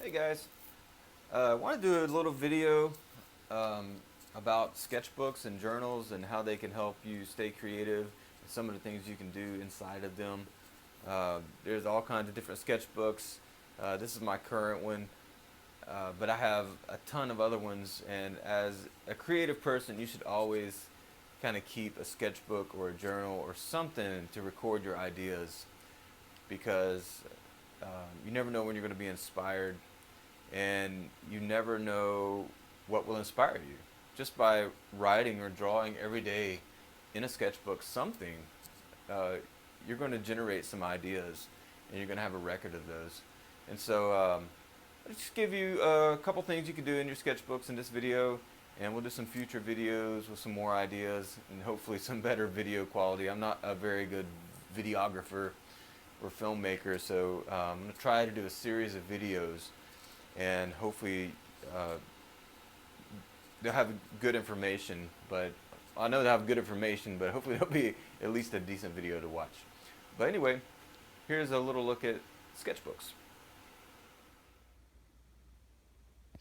Hey guys, I want to do a little video um, about sketchbooks and journals and how they can help you stay creative and some of the things you can do inside of them. There's all kinds of different sketchbooks. This is my current one, but I have a ton of other ones, and as a creative person you should always kind of keep a sketchbook or a journal or something to record your ideas because you never know when you're going to be inspired, and you never know what will inspire you. Just by writing or drawing every day in a sketchbook something, uh, you're going to generate some ideas, and you're going to have a record of those. And so I'll just give you a couple things you can do in your sketchbooks in this video, and we'll do some future videos with some more ideas and hopefully some better video quality. I'm not a very good videographer or filmmaker, so I'm going to try to do a series of videos, and hopefully uh, they'll have good information. But I know they'll have good information, but hopefully they'll be at least a decent video to watch. But anyway, here's a little look at sketchbooks.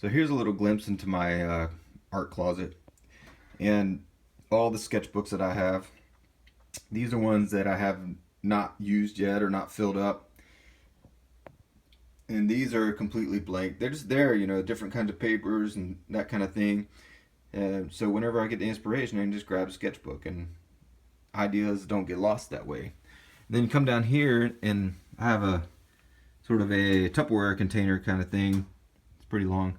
So here's a little glimpse into my art closet and all the sketchbooks that I have. These are ones that I have not used yet or not filled up, and these are completely blank. They're just there, different kinds of papers and that kind of thing. So whenever I get the inspiration, I can just grab a sketchbook, and ideas don't get lost that way. And then you come down here, and I have a sort of a Tupperware container kind of thing. It's pretty long,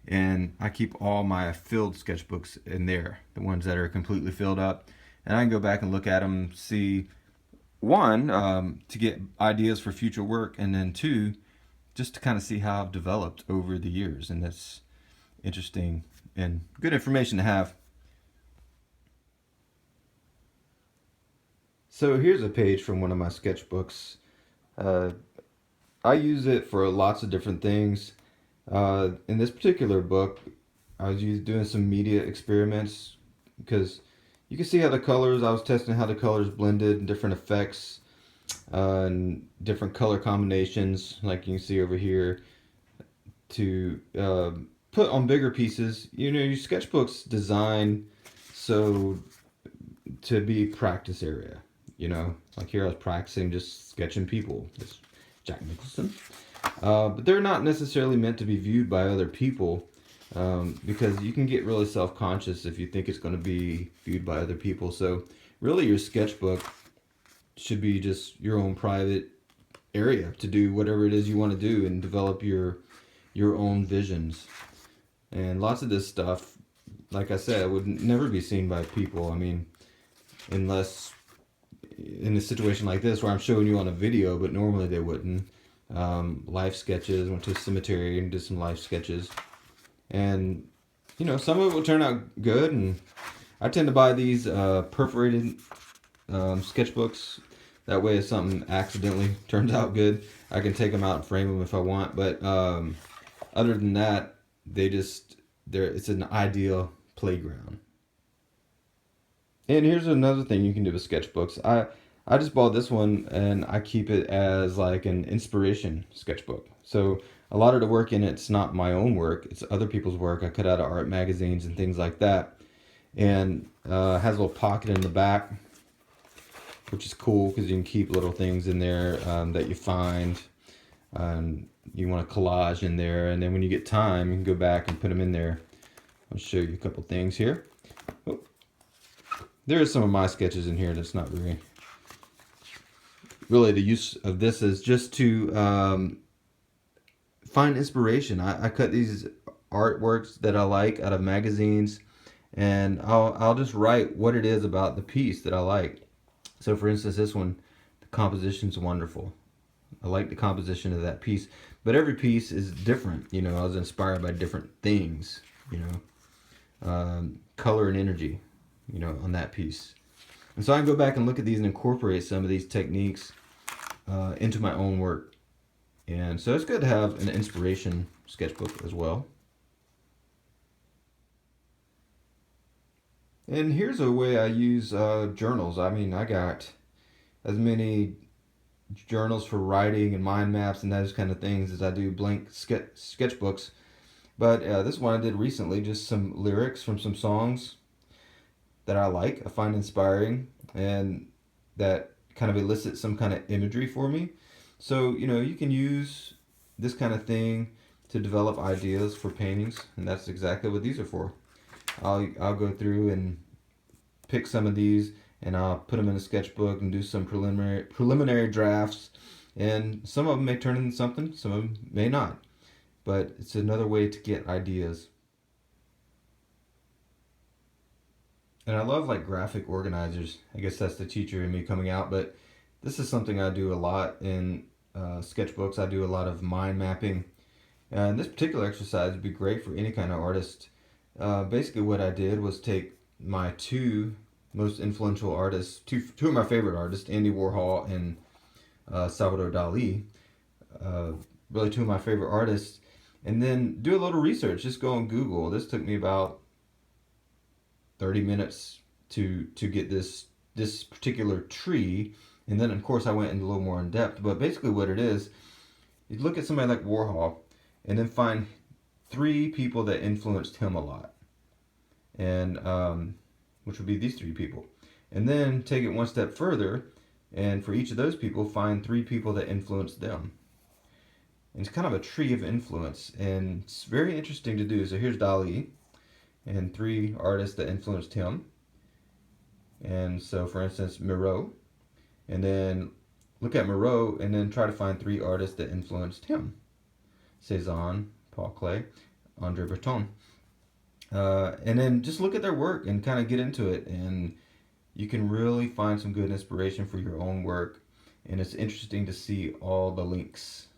and I keep all my filled sketchbooks in there, the ones that are completely filled up, and I can go back and look at them, see one, to get ideas for future work, and then two, just to kind of see how I've developed over the years. And that's interesting and good information to have. So here's a page from one of my sketchbooks. Uh, I use it for lots of different things. In this particular book, I was doing some media experiments because you can see how the colors, I was testing how the colors blended and different effects, and different color combinations, like you can see over here, to put on bigger pieces. Your sketchbook's designed so to be practice area. Like here I was practicing just sketching people, just Jack Nicholson. But they're not necessarily meant to be viewed by other people, because you can get really self-conscious if you think it's going to be viewed by other people. So really your sketchbook should be just your own private area to do whatever it is you want to do and develop your own visions. And lots of this stuff, like I said, would never be seen by people. I mean, unless in a situation like this where I'm showing you on a video, but normally they wouldn't. Life sketches, went to a cemetery and did some life sketches. And, some of it will turn out good. And I tend to buy these perforated sketchbooks. That way, if something accidentally turns out good, I can take them out and frame them if I want. But other than that, it's an ideal playground. And here's another thing you can do with sketchbooks. I just bought this one, and I keep it as like an inspiration sketchbook. So a lot of the work in it's not my own work, it's other people's work. I cut out of art magazines and things like that. And has a little pocket in the back, which is cool because you can keep little things in there that you find. You want a collage in there, and then when you get time, you can go back and put them in there. I'll show you a couple things here. Oh, there are some of my sketches in here that's not very... Really, the use of this is just to find inspiration. I cut these artworks that I like out of magazines, and I'll just write what it is about the piece that I like. So for instance, this one, the composition's wonderful. I like the composition of that piece, but every piece is different. I was inspired by different things, color and energy, on that piece. And so I can go back and look at these and incorporate some of these techniques into my own work. And so it's good to have an inspiration sketchbook as well. And here's a way I use journals. I mean, I got as many journals for writing and mind maps and those kind of things as I do blank sketchbooks. But this one I did recently, just some lyrics from some songs that I like, I find inspiring, and that kind of elicit some kind of imagery for me. So, you can use this kind of thing to develop ideas for paintings, and that's exactly what these are for. I'll go through and pick some of these, and I'll put them in a sketchbook and do some preliminary drafts. And some of them may turn into something, some of them may not. But it's another way to get ideas. And I love like graphic organizers. I guess that's the teacher in me coming out, but this is something I do a lot in sketchbooks. I do a lot of mind mapping. And this particular exercise would be great for any kind of artist. Basically, what I did was take my two most influential artists, two of my favorite artists, Andy Warhol and Salvador Dali, uh, really two of my favorite artists, and then do a little research. Just go on Google. This took me about 30 minutes to get this particular tree, and then of course I went into a little more in depth. But basically, what it is, you look at somebody like Warhol, and then find three people that influenced him a lot, and which would be these three people, and then take it one step further, and for each of those people, find three people that influenced them. And it's kind of a tree of influence, and it's very interesting to do. So here's Dali, and three artists that influenced him. And so, for instance, Miro, and then look at Miro, and then try to find three artists that influenced him: Cezanne, Paul Klee, Andre Breton. And then just look at their work and kind of get into it, and you can really find some good inspiration for your own work. And it's interesting to see all the links